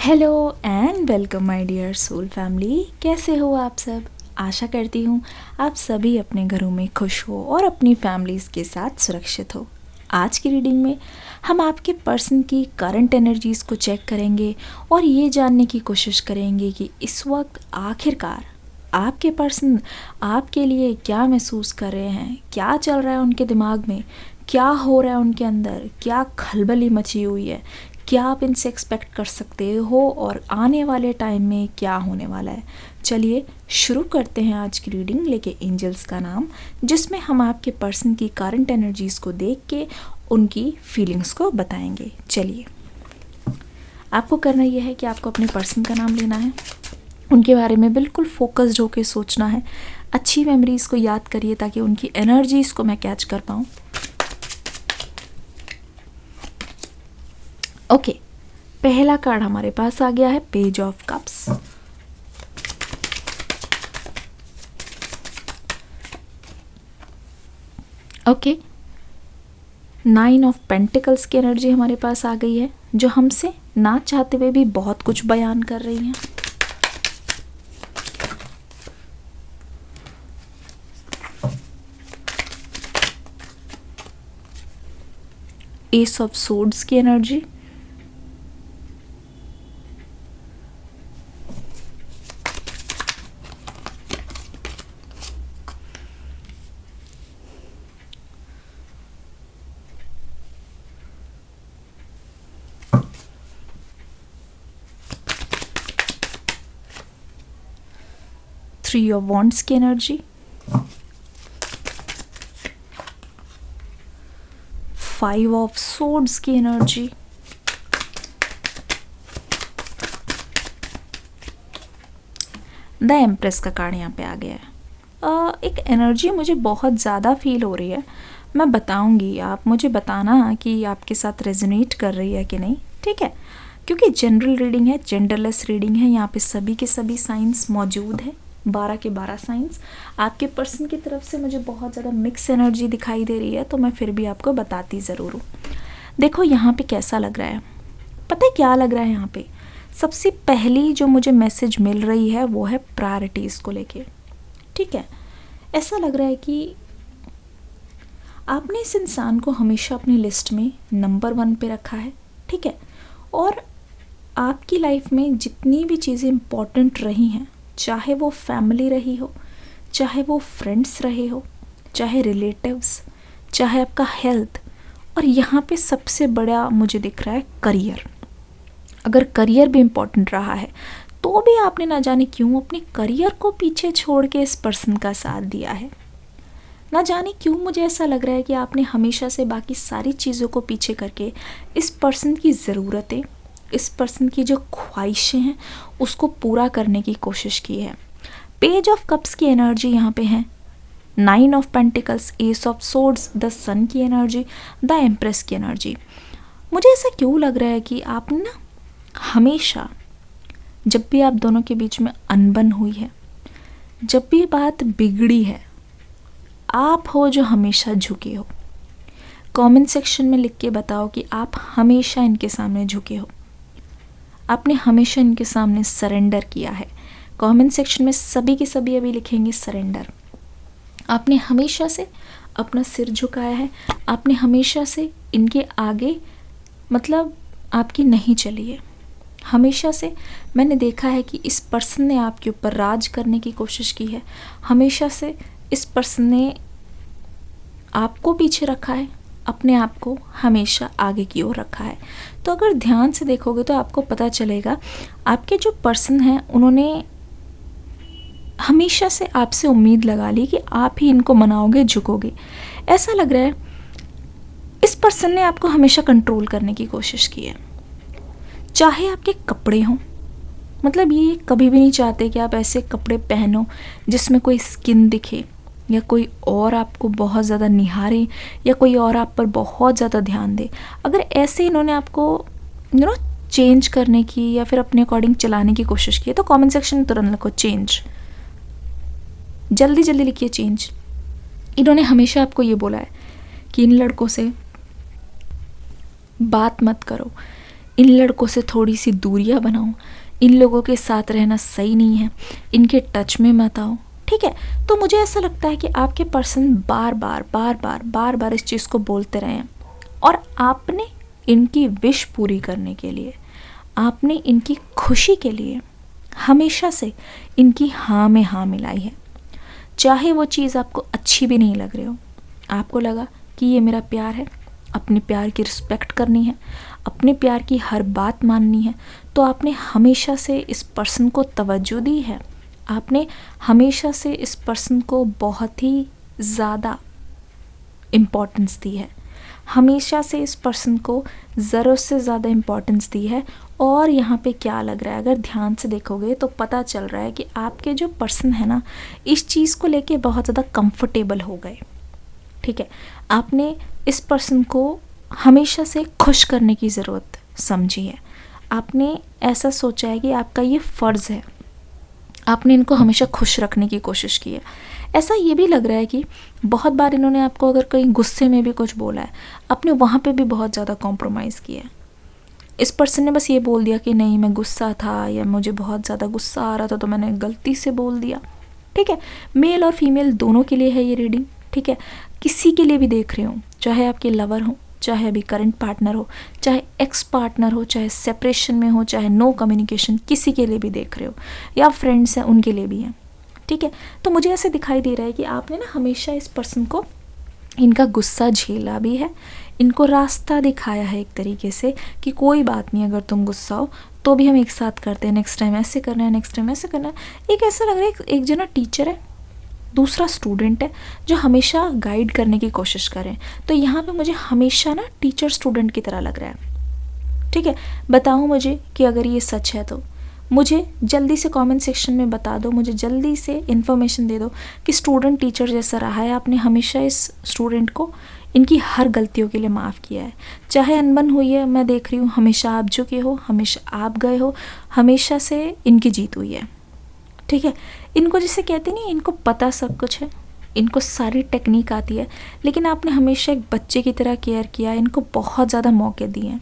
Hello and welcome my dear soul family. कैसे हो आप सब? आशा करती हूँ आप सभी अपने घरों में खुश हो और अपनी फैमिलीज़ के साथ सुरक्षित हो। आज की रीडिंग में हम आपके पर्सन की करंट एनर्जीज़ को चेक करेंगे और ये जानने की कोशिश करेंगे कि इस वक्त आखिरकार आपके पर्सन आपके लिए क्या महसूस कर रहे हैं, क्या चल रहा है उनके दिमाग में, क्या हो रहा है उनके अंदर, क्या खलबली मची हुई है, क्या आप इनसे एक्सपेक्ट कर सकते हो और आने वाले टाइम में क्या होने वाला है। चलिए शुरू करते हैं आज की रीडिंग लेके एंजल्स का नाम, जिसमें हम आपके पर्सन की करंट एनर्जीज़ को देख के उनकी फीलिंग्स को बताएंगे। चलिए, आपको करना यह है कि आपको अपने पर्सन का नाम लेना है, उनके बारे में बिल्कुल फोकस्ड होकर सोचना है, अच्छी मेमोरीज़ को याद करिए ताकि उनकी एनर्जीज़ को मैं कैच कर पाऊँ। ओके, पहला कार्ड हमारे पास आ गया है page of cups. Okay, 9 of pentacles की एनर्जी हमारे पास आ गई है, जो हमसे ना चाहते हुए भी बहुत कुछ बयान कर रही हैं। एस ऑफ सोर्ड्स की एनर्जी, थ्री ऑफ वॉन्ड्स की एनर्जी, फाइव ऑफ सोर्ड्स की एनर्जी, द एम्प्रेस का कार्ड यहाँ पे आ गया है। एक एनर्जी मुझे बहुत ज़्यादा फील हो रही है, मैं बताऊंगी, आप मुझे बताना कि आपके साथ रेजोनेट कर रही है कि नहीं, ठीक है? क्योंकि जनरल रीडिंग है, जेंडरलेस रीडिंग है, यहाँ पे सभी के सभी साइंस मौजूद है, 12 के 12 साइंस। आपके पर्सन की तरफ से मुझे बहुत ज़्यादा मिक्स एनर्जी दिखाई दे रही है, तो मैं फिर भी आपको बताती ज़रूर हूँ। देखो यहाँ पे कैसा लग रहा है, पता है क्या लग रहा है? यहाँ पे सबसे पहली जो मुझे मैसेज मिल रही है वो है प्रायोरिटीज़ को लेके, ठीक है? ऐसा लग रहा है कि आपने इस इंसान को हमेशा अपनी लिस्ट में नंबर 1 पे रखा है, ठीक है? और आपकी लाइफ में जितनी भी चीज़ें इम्पॉर्टेंट रही हैं, चाहे वो फैमिली रही हो, चाहे वो फ्रेंड्स रहे हो, चाहे रिलेटिव्स, चाहे आपका हेल्थ, और यहाँ पे सबसे बड़ा मुझे दिख रहा है करियर। अगर करियर भी इम्पॉर्टेंट रहा है तो भी आपने ना जाने क्यों अपने करियर को पीछे छोड़ के इस पर्सन का साथ दिया है। ना जाने क्यों मुझे ऐसा लग रहा है कि आपने हमेशा से बाकी सारी चीज़ों को पीछे करके इस पर्सन की ज़रूरतें, इस पर्सन की जो ख्वाहिशें हैं उसको पूरा करने की कोशिश की है। पेज ऑफ कप्स की एनर्जी यहाँ पे है, 9 of pentacles, ace of swords, the sun की एनर्जी, द एम्प्रेस की एनर्जी। मुझे ऐसा क्यों लग रहा है कि आपने ना हमेशा, जब भी आप दोनों के बीच में अनबन हुई है, जब भी बात बिगड़ी है, आप हो जो हमेशा झुके हो। कमेंट सेक्शन में लिख के बताओ कि आप हमेशा इनके सामने झुके हो, आपने हमेशा इनके सामने सरेंडर किया है। कमेंट सेक्शन में सभी के सभी अभी लिखेंगे सरेंडर। आपने हमेशा से अपना सिर झुकाया है, आपने हमेशा से इनके आगे, मतलब आपकी नहीं चली है। हमेशा से मैंने देखा है कि इस पर्सन ने आपके ऊपर राज करने की कोशिश की है, हमेशा से इस पर्सन ने आपको पीछे रखा है, अपने आप को हमेशा आगे की ओर रखा है। तो अगर ध्यान से देखोगे तो आपको पता चलेगा आपके जो पर्सन हैं उन्होंने हमेशा से आपसे उम्मीद लगा ली कि आप ही इनको मनाओगे, झुकोगे। ऐसा लग रहा है इस पर्सन ने आपको हमेशा कंट्रोल करने की कोशिश की है, चाहे आपके कपड़े हों, मतलब ये कभी भी नहीं चाहते कि आप ऐसे कपड़े पहनो जिसमें कोई स्किन दिखे, या कोई और आपको बहुत ज़्यादा निहारे, या कोई और आप पर बहुत ज़्यादा ध्यान दे। अगर ऐसे इन्होंने आपको चेंज करने की या फिर अपने अकॉर्डिंग चलाने की कोशिश की है तो कमेंट सेक्शन में तुरंत लिखो चेंज, जल्दी जल्दी लिखिए चेंज। इन्होंने हमेशा आपको ये बोला है कि इन लड़कों से बात मत करो, इन लड़कों से थोड़ी सी दूरियां बनाओ, इन लोगों के साथ रहना सही नहीं है, इनके टच में मत आओ, ठीक है। तो मुझे ऐसा लगता है कि आपके पर्सन बार बार इस चीज़ को बोलते रहे हैं और आपने इनकी विश पूरी करने के लिए, आपने इनकी खुशी के लिए हमेशा से इनकी हाँ में हाँ मिलाई है। चाहे वो चीज़ आपको अच्छी भी नहीं लग रही हो, आपको लगा कि ये मेरा प्यार है, अपने प्यार की रिस्पेक्ट करनी है, अपने प्यार की हर बात माननी है, तो आपने हमेशा से इस पर्सन को तवज्जो दी है, आपने हमेशा से इस पर्सन को बहुत ही ज़्यादा इम्पोर्टेंस दी है, हमेशा से इस पर्सन को ज़रूरत से ज़्यादा इम्पोर्टेंस दी है। और यहाँ पे क्या लग रहा है, अगर ध्यान से देखोगे तो पता चल रहा है कि आपके जो पर्सन है ना, इस चीज़ को लेके बहुत ज़्यादा कंफर्टेबल हो गए, ठीक है। आपने इस पर्सन को हमेशा से खुश करने की ज़रूरत समझी है, आपने ऐसा सोचा है कि आपका ये फ़र्ज़ है, आपने इनको हमेशा खुश रखने की कोशिश की है। ऐसा ये भी लग रहा है कि बहुत बार इन्होंने आपको अगर कहीं गुस्से में भी कुछ बोला है, आपने वहाँ पे भी बहुत ज़्यादा कॉम्प्रोमाइज़ किया है। इस पर्सन ने बस ये बोल दिया कि नहीं मैं गुस्सा था या मुझे बहुत ज़्यादा गुस्सा आ रहा था तो मैंने गलती से बोल दिया, ठीक है। मेल और फीमेल दोनों के लिए है ये रीडिंग, ठीक है। किसी के लिए भी देख रही हूँ, चाहे आपके लवर हो, चाहे अभी करंट पार्टनर हो, चाहे एक्स पार्टनर हो, चाहे सेपरेशन में हो, चाहे नो कम्युनिकेशन, किसी के लिए भी देख रहे हो, या फ्रेंड्स हैं उनके लिए भी हैं, ठीक है। तो मुझे ऐसे दिखाई दे रहा है कि आपने ना हमेशा इस पर्सन को इनका गुस्सा झेला भी है, इनको रास्ता दिखाया है एक तरीके से कि कोई बात नहीं, अगर तुम गुस्सा हो तो भी हम एक साथ करते हैं, नेक्स्ट टाइम ऐसे करना है, नेक्स्ट टाइम ऐसे करना है। एक ऐसा लग रहा है एक जना टीचर है, दूसरा स्टूडेंट है जो हमेशा गाइड करने की कोशिश करें। तो यहाँ पे मुझे हमेशा ना टीचर स्टूडेंट की तरह लग रहा है, ठीक है। बताओ मुझे कि अगर ये सच है तो मुझे जल्दी से कमेंट सेक्शन में बता दो, मुझे जल्दी से इन्फॉर्मेशन दे दो कि स्टूडेंट टीचर जैसा रहा है, आपने हमेशा इस स्टूडेंट को इनकी हर गलतियों के लिए माफ़ किया है, चाहे अनबन हुई है, मैं देख रही हूँ हमेशा आप झुके हो, हमेशा आप गए हो, हमेशा से इनकी जीत हुई है, ठीक है। इनको जिसे कहते नहीं, इनको पता सब कुछ है, इनको सारी टेक्निक आती है, लेकिन आपने हमेशा एक बच्चे की तरह केयर किया, इनको बहुत ज़्यादा मौके दिए हैं,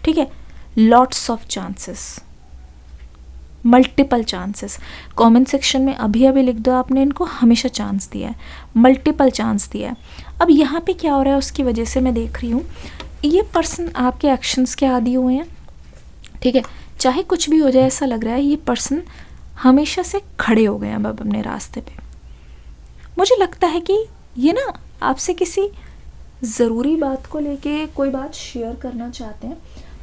ठीक है। Lots of chances, multiple chances, comment section में अभी अभी लिख दो, आपने इनको हमेशा चांस दिया है, मल्टीपल चांस दिया है। अब यहाँ पे क्या हो रहा है, उसकी वजह से मैं देख रही हूँ ये पर्सन आपके एक्शंस के आदी हुए हैं, ठीक है। चाहे कुछ भी हो जाए, ऐसा लग रहा है ये पर्सन हमेशा से खड़े हो गए हैं अब अपने रास्ते पे। मुझे लगता है कि ये ना आपसे किसी ज़रूरी बात को लेके कोई बात शेयर करना चाहते हैं,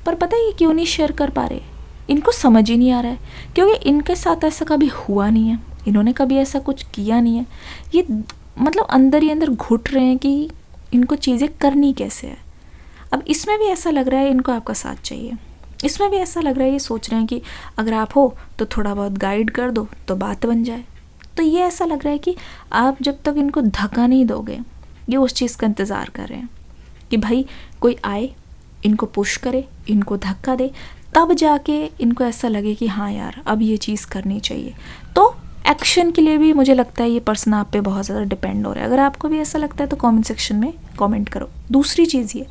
पर पता है ये क्यों नहीं शेयर कर पा रहे, इनको समझ ही नहीं आ रहा है, क्योंकि इनके साथ ऐसा कभी हुआ नहीं है, इन्होंने कभी ऐसा कुछ किया नहीं है। ये मतलब अंदर ही अंदर घुट रहे हैं कि इनको चीज़ें करनी कैसे है। अब इसमें भी ऐसा लग रहा है इनको आपका साथ चाहिए, इसमें भी ऐसा लग रहा है ये सोच रहे हैं कि अगर आप हो तो थोड़ा बहुत गाइड कर दो तो बात बन जाए। तो ये ऐसा लग रहा है कि आप जब तक इनको धक्का नहीं दोगे, ये उस चीज़ का इंतज़ार कर रहे हैं कि भाई कोई आए, इनको पुश करे, इनको धक्का दे, तब जाके इनको ऐसा लगे कि हाँ यार अब ये चीज़ करनी चाहिए। तो एक्शन के लिए भी मुझे लगता है ये पर्सन आप पे बहुत ज़्यादा डिपेंड हो रहा है। अगर आपको भी ऐसा लगता है तो कमेंट सेक्शन में कमेंट करो। दूसरी चीज़ ये,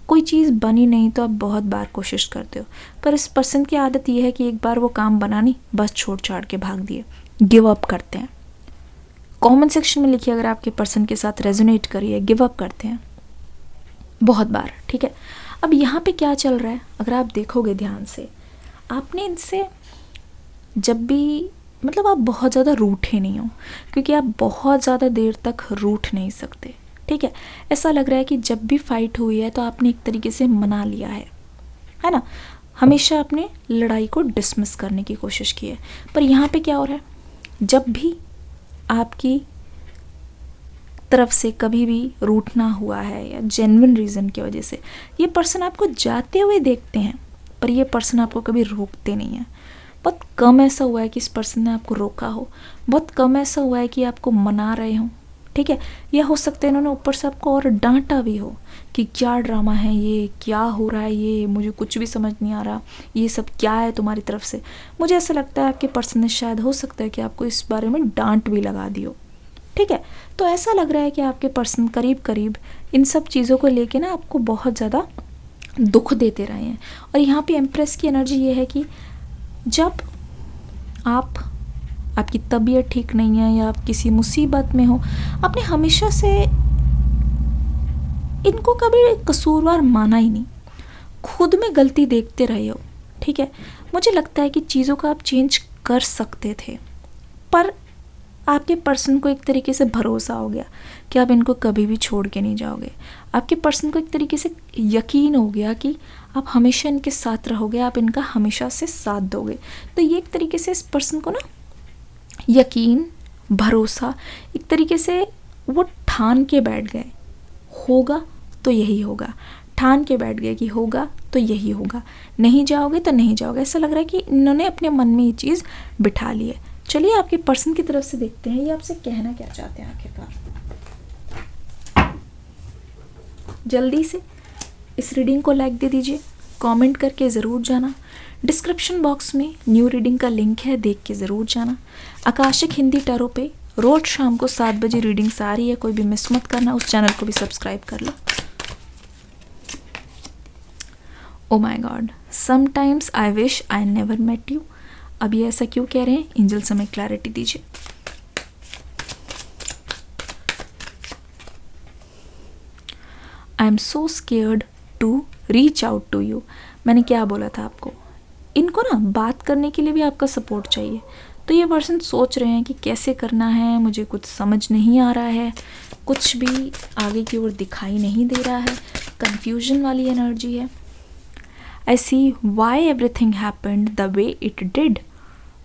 कोई चीज़ बनी नहीं तो आप बहुत बार कोशिश करते हो, पर इस पर्सन की आदत ये है कि एक बार वो काम बना नहीं, बस छोड़ छाड़ के भाग दिए, गिव अप करते हैं। कमेंट सेक्शन में लिखिए अगर आपके पर्सन के साथ रेजोनेट करिए, गिव अप करते हैं बहुत बार, ठीक है। अब यहाँ पे क्या चल रहा है, अगर आप देखोगे ध्यान से, आपने इनसे जब भी मतलब आप बहुत ज़्यादा रूठे नहीं हो, क्योंकि आप बहुत ज़्यादा देर तक रूठ नहीं सकते, ठीक है। ऐसा लग रहा है कि जब भी फाइट हुई है तो आपने एक तरीके से मना लिया है ना, हमेशा आपने लड़ाई को डिसमिस करने की कोशिश की है। पर यहाँ पे क्या हो रहा है, जब भी आपकी तरफ से कभी भी रूठना हुआ है या जेन्युइन रीज़न की वजह से, ये पर्सन आपको जाते हुए देखते हैं, पर ये पर्सन आपको कभी रोकते नहीं है। बहुत कम ऐसा हुआ है कि इस पर्सन ने आपको रोका हो, बहुत कम ऐसा हुआ है कि आपको मना रहे हों, ठीक है। या हो सकता है इन्होंने ऊपर से आपको और डांटा भी हो कि क्या ड्रामा है ये, क्या हो रहा है ये, मुझे कुछ भी समझ नहीं आ रहा, ये सब क्या है तुम्हारी तरफ से। मुझे ऐसा लगता है आपके पर्सन ने शायद हो सकता है कि आपको इस बारे में डांट भी लगा दी हो, ठीक है। तो ऐसा लग रहा है कि आपके पर्सन करीब करीब इन सब चीज़ों को लेके ना आपको बहुत ज़्यादा दुख देते रहे हैं। और यहाँ पे एम्प्रेस की एनर्जी ये है कि जब आपकी तबीयत ठीक नहीं है या आप किसी मुसीबत में हो, आपने हमेशा से इनको कभी कसूरवार माना ही नहीं, खुद में गलती देखते रहे हो, ठीक है। मुझे लगता है कि चीज़ों का आप चेंज कर सकते थे, पर आपके पर्सन को एक तरीके से भरोसा हो गया कि आप इनको कभी भी छोड़ के नहीं जाओगे। आपके पर्सन को एक तरीके से यकीन हो गया कि आप हमेशा इनके साथ रहोगे, आप इनका हमेशा से साथ दोगे। तो ये एक तरीके से इस पर्सन को ना यकीन, भरोसा, एक तरीके से वो ठान के बैठ गए, होगा तो यही होगा, ठान के बैठ गए कि होगा तो यही होगा, नहीं जाओगे तो नहीं जाओगे। ऐसा लग रहा है कि इन्होंने अपने मन में ये चीज़ बिठा ली है। चलिए आपके पर्सन की तरफ से देखते हैं ये आपसे कहना क्या चाहते हैं आखिरकार। जल्दी से इस रीडिंग को लाइक दे दीजिए, कमेंट करके ज़रूर जाना, डिस्क्रिप्शन बॉक्स में न्यू रीडिंग का लिंक है, देख के ज़रूर जाना। आकाशिक हिंदी टैरो पे रोज़ शाम को 7 बजे रीडिंग्स आ रही है, कोई भी मिस मत करना, उस चैनल को भी सब्सक्राइब कर लो। Oh my God, sometimes I wish I never met you. अब ये ऐसा क्यों कह रहे हैं, एंजल्स हमें क्लैरिटी दीजिए। I am so scared to reach out to you. मैंने क्या बोला था आपको, इनको ना बात करने के लिए भी आपका सपोर्ट चाहिए। तो ये पर्सन सोच रहे हैं कि कैसे करना है, मुझे कुछ समझ नहीं आ रहा है, कुछ भी आगे की ओर दिखाई नहीं दे रहा है, कंफ्यूजन वाली एनर्जी है। I see why everything happened the way it did.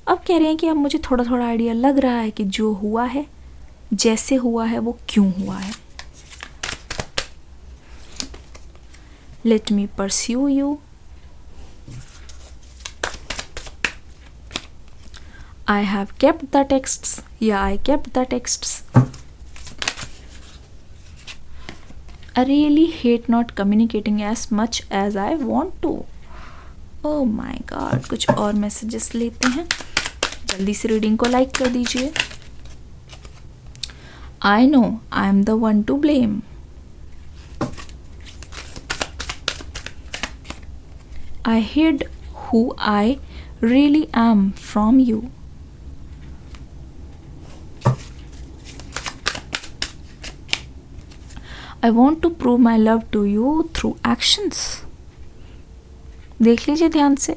अब कह रहे हैं कि अब मुझे थोड़ा थोड़ा आइडिया लग रहा है कि जो हुआ है, जैसे हुआ है, वो क्यों हुआ है। Let me pursue you. I have kept the texts. Yeah, I kept the texts. I really hate not communicating as much as I want to. Oh my God, कुछ और मैसेजेस लेते हैं। जल्दी से रीडिंग को लाइक कर दीजिए। I know I am the one to blame. I hid who I really am from you. I want to prove my love to you through actions. देख लीजिए ध्यान से।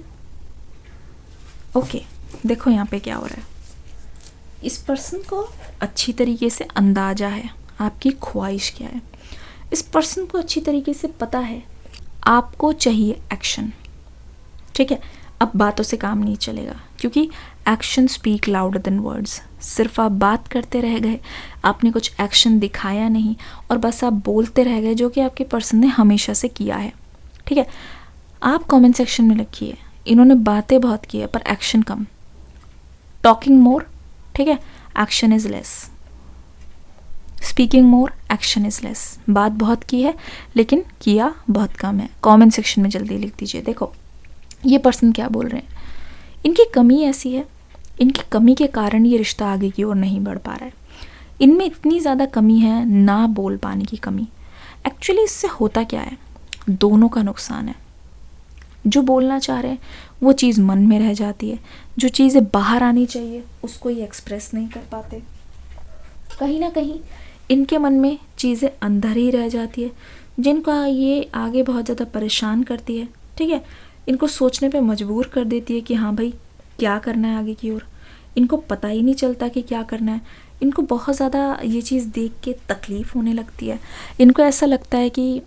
ओके, देखो यहाँ पे क्या हो रहा है। इस पर्सन को अच्छी तरीके से अंदाजा है आपकी ख्वाहिश क्या है। इस पर्सन को अच्छी तरीके से पता है आपको चाहिए एक्शन, ठीक है। अब बातों से काम नहीं चलेगा, क्योंकि action speak louder than words. सिर्फ आप बात करते रह गए, आपने कुछ एक्शन दिखाया नहीं, और बस आप बोलते रह गए, जो कि आपके पर्सन ने हमेशा से किया है, ठीक है। आप कमेंट सेक्शन में लिखिए, इन्होंने बातें बहुत की है पर एक्शन कम। टॉकिंग मोर, ठीक है, action is less. Speaking more, action is less. बात बहुत की है लेकिन किया बहुत कम है। कमेंट सेक्शन में जल्दी लिख दीजिए। देखो ये पर्सन क्या बोल रहे हैं, इनकी कमी ऐसी है, इनकी कमी के कारण ये रिश्ता आगे की ओर नहीं बढ़ पा रहा है। इनमें इतनी ज़्यादा कमी है, ना बोल पाने की कमी। एक्चुअली इससे होता क्या है, दोनों का नुकसान है। जो बोलना चाह रहे हैं वो चीज़ मन में रह जाती है, जो चीज़ें बाहर आनी चाहिए उसको ये एक्सप्रेस नहीं कर पाते। कहीं ना कहीं इनके मन में चीज़ें अंदर ही रह जाती है, जिनका ये आगे बहुत ज़्यादा परेशान करती है, ठीक है। इनको सोचने पे मजबूर कर देती है कि हाँ भाई क्या करना है आगे की ओर। इनको पता ही नहीं चलता कि क्या करना है। इनको बहुत ज़्यादा ये चीज़ देख के तकलीफ़ होने लगती है। इनको ऐसा लगता है कि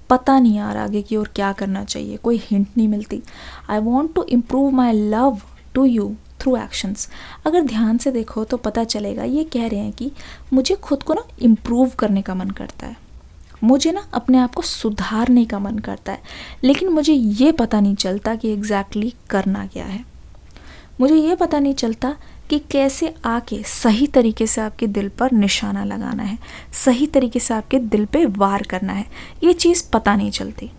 पता नहीं यार आगे की ओर क्या करना चाहिए, कोई हिंट नहीं मिलती। I want to improve my love to you through actions. अगर ध्यान से देखो तो पता चलेगा ये कह रहे हैं कि मुझे खुद को ना इम्प्रूव करने का मन करता है, मुझे ना अपने आप को सुधारने का मन करता है, लेकिन मुझे ये पता नहीं चलता कि एग्जैक्टली करना क्या है। मुझे ये पता नहीं चलता कि कैसे आके सही तरीके से आपके दिल पर निशाना लगाना है, सही तरीके से आपके दिल पे वार करना है, ये चीज़ पता नहीं चलती।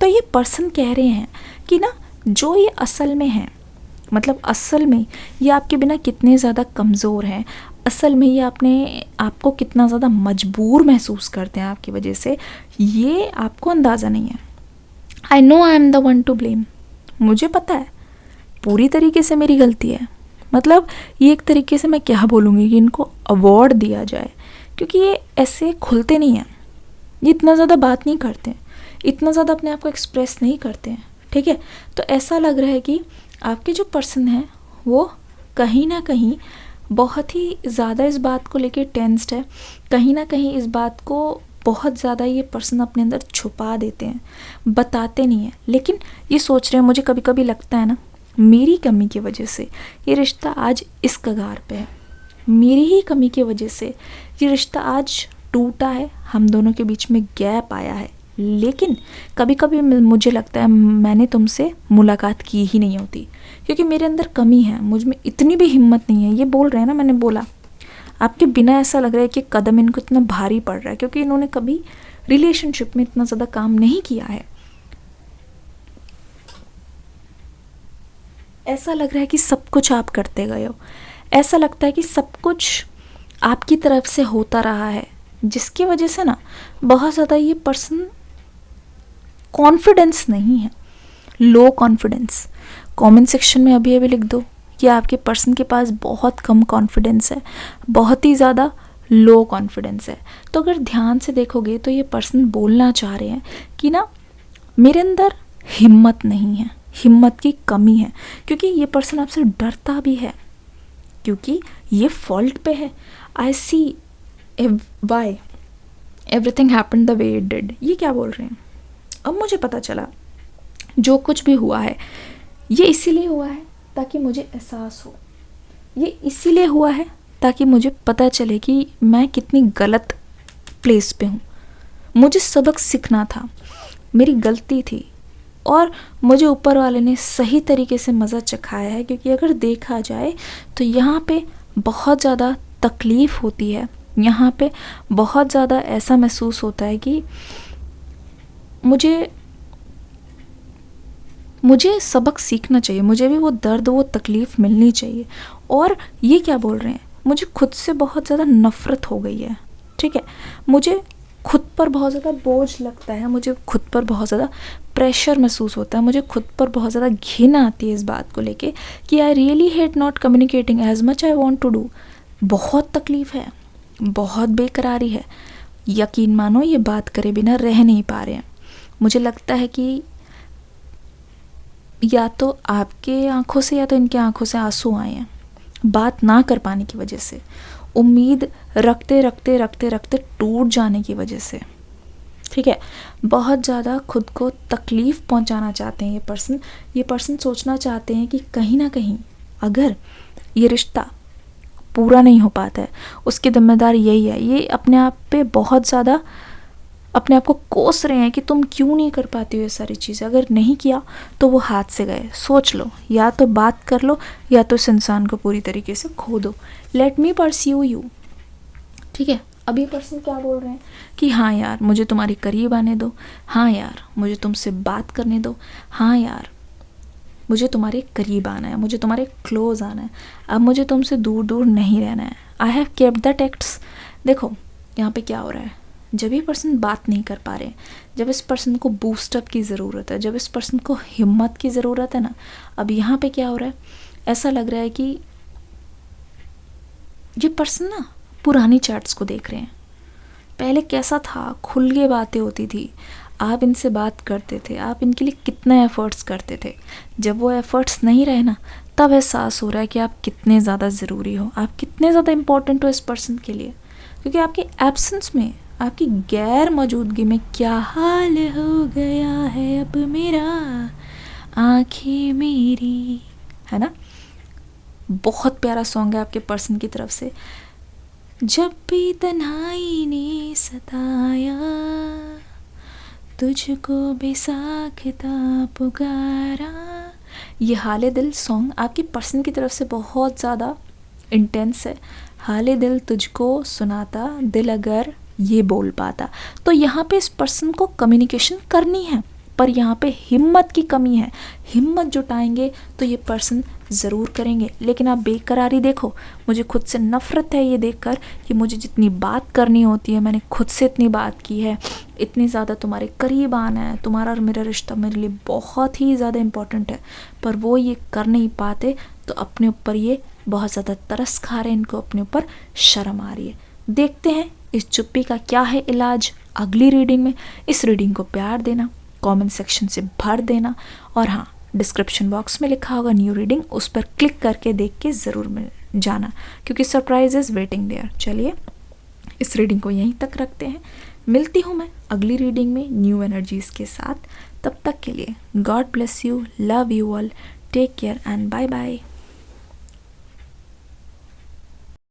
तो ये पर्सन कह रहे हैं कि ना जो ये असल में है, मतलब असल में ये आपके बिना कितने ज़्यादा कमज़ोर हैं, असल में ये अपने आपको कितना ज़्यादा मजबूर महसूस करते हैं आपकी वजह से, ये आपको अंदाज़ा नहीं है। I know I am the one two blame, मुझे पता है पूरी तरीके से मेरी गलती है। मतलब ये एक तरीके से मैं क्या बोलूँगी कि इनको अवार्ड दिया जाए, क्योंकि ये ऐसे खुलते नहीं हैं, ये इतना ज़्यादा बात नहीं करते हैं, इतना ज़्यादा अपने आप को एक्सप्रेस नहीं करते हैं, ठीक है। तो ऐसा लग रहा है कि आपके जो पर्सन हैं वो कहीं ना कहीं बहुत ही ज़्यादा इस बात को लेके टेंस्ड है, कहीं ना कहीं इस बात को बहुत ज़्यादा ये पर्सन अपने अंदर छुपा देते हैं, बताते नहीं हैं, लेकिन ये सोच रहे हैं, मुझे कभी कभी लगता है ना मेरी कमी की वजह से ये रिश्ता आज इस कगार पे है, मेरी ही कमी की वजह से ये रिश्ता आज टूटा है, हम दोनों के बीच में गैप आया है। लेकिन कभी कभी मुझे लगता है मैंने तुमसे मुलाकात की ही नहीं होती, क्योंकि मेरे अंदर कमी है, मुझ में इतनी भी हिम्मत नहीं है। ये बोल रहे हैं ना, मैंने बोला आपके बिना ऐसा लग रहा है कि कदम इनको इतना भारी पड़ रहा है, क्योंकि इन्होंने कभी रिलेशनशिप में इतना ज़्यादा काम नहीं किया है। ऐसा लग रहा है कि सब कुछ आप करते गए हो, ऐसा लगता है कि सब कुछ आपकी तरफ से होता रहा है, जिसकी वजह से ना बहुत ज़्यादा ये पर्सन कॉन्फिडेंस नहीं है, लो कॉन्फिडेंस। कमेंट सेक्शन में अभी अभी लिख दो कि आपके पर्सन के पास बहुत कम कॉन्फिडेंस है, बहुत ही ज़्यादा लो कॉन्फिडेंस है। तो अगर ध्यान से देखोगे तो ये पर्सन बोलना चाह रहे हैं कि ना मेरे अंदर हिम्मत नहीं है, हिम्मत की कमी है, क्योंकि ये पर्सन आपसे डरता भी है, क्योंकि ये फॉल्ट पे है। I see why everything happen the way it did. ये क्या बोल रहे हैं, अब मुझे पता चला जो कुछ भी हुआ है ये इसीलिए हुआ है ताकि मुझे एहसास हो, ये इसीलिए हुआ है ताकि मुझे पता चले कि मैं कितनी गलत प्लेस पे हूँ। मुझे सबक सीखना था, मेरी गलती थी, और मुझे ऊपर वाले ने सही तरीके से मज़ा चखाया है, क्योंकि अगर देखा जाए तो यहाँ पे बहुत ज़्यादा तकलीफ़ होती है, यहाँ पे बहुत ज़्यादा ऐसा महसूस होता है कि मुझे सबक सीखना चाहिए, मुझे भी वो दर्द वो तकलीफ़ मिलनी चाहिए। और ये क्या बोल रहे हैं, मुझे खुद से बहुत ज़्यादा नफ़रत हो गई है, ठीक है, मुझे खुद पर बहुत ज़्यादा बोझ लगता है, मुझे खुद पर बहुत ज़्यादा प्रेशर महसूस होता है, मुझे खुद पर बहुत ज़्यादा घिन आती है इस बात को लेके कि I really hate not communicating as much I want to do. बहुत तकलीफ़ है, बहुत बेकरारी है, यकीन मानो ये बात करे बिना रह नहीं पा रहे हैं। मुझे लगता है कि या तो आपके आंखों से या तो इनके आंखों से आंसू आए हैं बात ना कर पाने की वजह से, उम्मीद रखते रखते रखते रखते टूट जाने की वजह से, ठीक है। बहुत ज़्यादा खुद को तकलीफ़ पहुंचाना चाहते हैं ये पर्सन सोचना चाहते हैं कि कहीं ना कहीं अगर ये रिश्ता पूरा नहीं हो पाता है उसकी जिम्मेदार यही है। ये अपने आप पे बहुत ज़्यादा अपने आप को कोस रहे हैं कि तुम क्यों नहीं कर पाती हो ये सारी चीज़ें, अगर नहीं किया तो वो हाथ से गए। सोच लो, या तो बात कर लो या तो इस इंसान को पूरी तरीके से खो दो। लेट मी परस्यू यू, ठीक है। अभी पर्सन क्या बोल रहे हैं कि हाँ यार मुझे तुम्हारे करीब आने दो, हाँ यार मुझे तुमसे बात करने दो, हाँ यार मुझे तुम्हारे करीब आना है, मुझे तुम्हारे क्लोज आना है, अब मुझे तुमसे दूर दूर नहीं रहना है। I have kept the text. देखो यहाँ पे क्या हो रहा है, जब ये पर्सन बात नहीं कर पा रहे, जब इस पर्सन को बूस्टअप की ज़रूरत है, जब इस पर्सन को हिम्मत की ज़रूरत है ना, अब यहाँ पे क्या हो रहा है, ऐसा लग रहा है कि ये पर्सन ना पुरानी चैट्स को देख रहे हैं। पहले कैसा था, खुल के बातें होती थी, आप इनसे बात करते थे, आप इनके लिए कितने एफ़र्ट्स करते थे। जब वो एफ़र्ट्स नहीं रहे ना, तब एहसास हो रहा है कि आप कितने ज़्यादा ज़रूरी हो, आप कितने ज़्यादा इम्पोर्टेंट हो इस पर्सन के लिए। क्योंकि आपके एब्सेंस में, आपकी गैर मौजूदगी में क्या हाल हो गया है अब मेरा, आँखें मेरी, है ना। बहुत प्यारा सॉन्ग है आपके पर्सन की तरफ से। जब भी तन्हाई ने सताया, तुझको बेसाख्ता पुकारा। ये हाले दिल सॉन्ग आपके पर्सन की तरफ से बहुत ज़्यादा इंटेंस है। हाले दिल तुझको सुनाता, दिल अगर ये बोल पाता। तो यहाँ पे इस पर्सन को कम्युनिकेशन करनी है, पर यहाँ पे हिम्मत की कमी है। हिम्मत जुटाएंगे तो ये पर्सन ज़रूर करेंगे। लेकिन आप बेकरारी देखो, मुझे खुद से नफ़रत है ये देखकर कि मुझे जितनी बात करनी होती है मैंने खुद से इतनी बात की है, इतनी ज़्यादा तुम्हारे करीब आना है, तुम्हारा और मेरा रिश्ता मेरे लिए बहुत ही ज़्यादा इम्पोर्टेंट है, पर वो ये कर नहीं पाते। तो अपने ऊपर ये बहुत ज़्यादा तरस खा रहे हैं, इनको अपने ऊपर शर्म आ रही है। देखते हैं इस चुप्पी का क्या है इलाज अगली रीडिंग में। इस रीडिंग को प्यार देना, कमेंट सेक्शन से भर देना, और हाँ, डिस्क्रिप्शन बॉक्स में लिखा होगा न्यू रीडिंग, उस पर क्लिक करके देख के ज़रूर जाना, क्योंकि सरप्राइज इज़ वेटिंग देयर। चलिए इस रीडिंग को यहीं तक रखते हैं। मिलती हूँ मैं अगली रीडिंग में न्यू एनर्जीज़ के साथ। तब तक के लिए God bless you, love you all, take care and bye bye.